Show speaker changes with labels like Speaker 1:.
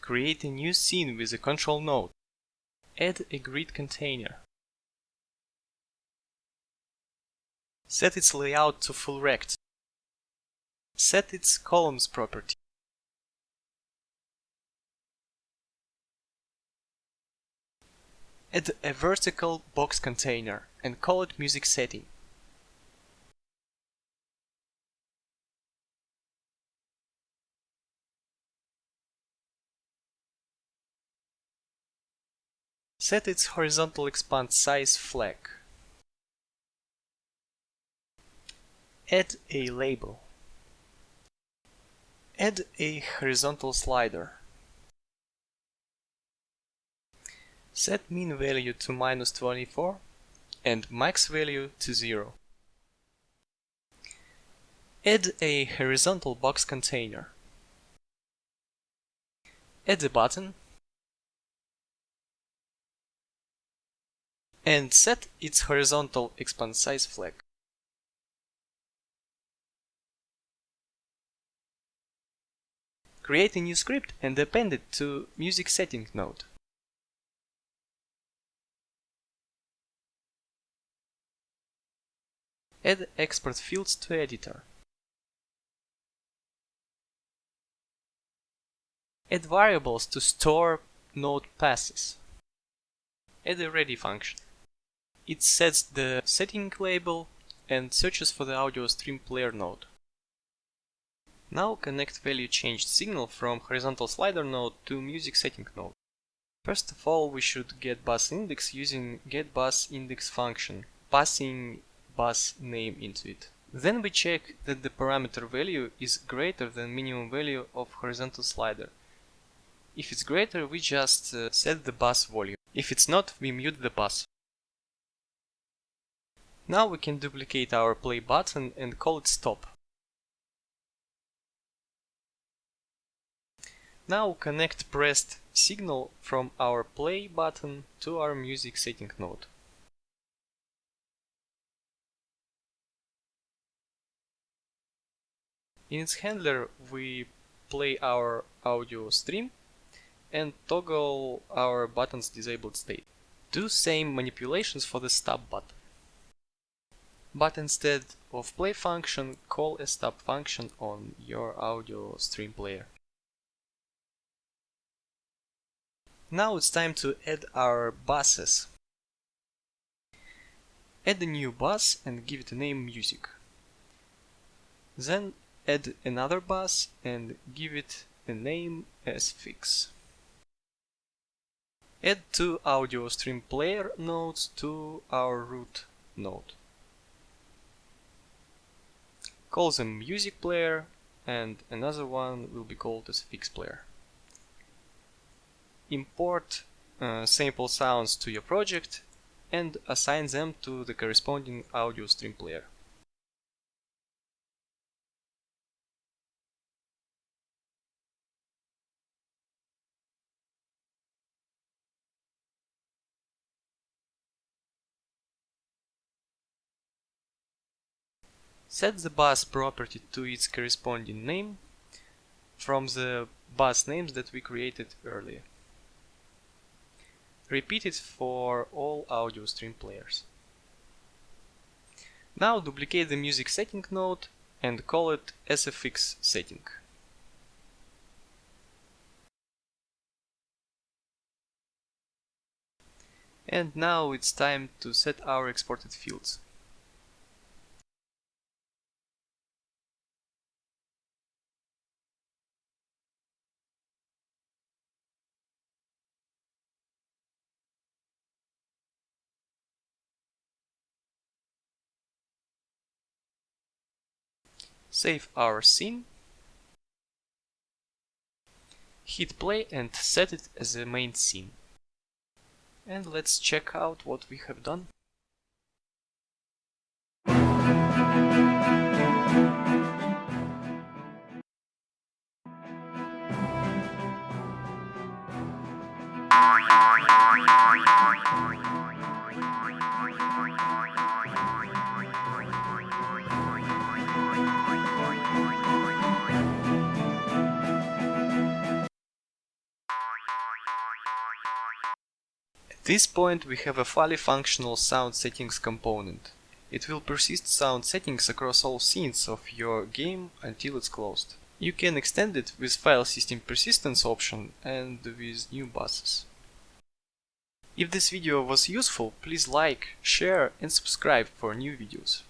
Speaker 1: Create a new scene with a control node. Add a grid container. Set its layout to full rect. Set its columns property. Add a vertical box container and call it music setting. Set its horizontal expand size flag. Add a label. Add a horizontal slider. Set min value to -24 and max value to 0. Add a horizontal box container. Add a button and set its horizontal expand size flag. Create a new script and append it to music setting node. Add export fields to editor. Add variables to store node passes. Add a ready function. It sets the setting label and searches for the audio stream player node. Now connect value changed signal from horizontal slider node to music setting node. First of all, we should get bus index using getBusIndex function, passing bus name into it. Then we check that the parameter value is greater than minimum value of horizontal slider. If it's greater, we just set the bus volume. If it's not, we mute the bus. Now we can duplicate our play button and call it stop. Now connect pressed signal from our play button to our music setting node. In its handler, we play our audio stream and toggle our button's disabled state. Do same manipulations for the stop button. But instead of play function, call a stop function on your audio stream player. Now it's time to add our buses. Add a new bus and give it a name music. Then add another bus and give it a name as fix. Add two audio stream player nodes to our root node. Call them music player and another one will be called as fix player. Import sample sounds to your project and assign them to the corresponding audio stream player. Set the bus property to its corresponding name from the bus names that we created earlier. Repeat it for all audio stream players. Now duplicate the music setting node and call it SFX setting. And now it's time to set our exported fields. Save our scene, hit play and set it as a main scene. And let's check out what we have done. this point we have a fully functional sound settings component. It will persist sound settings across all scenes of your game until it's closed. You can extend it with file system persistence option and with new buses. If this video was useful, please like, share and subscribe for new videos.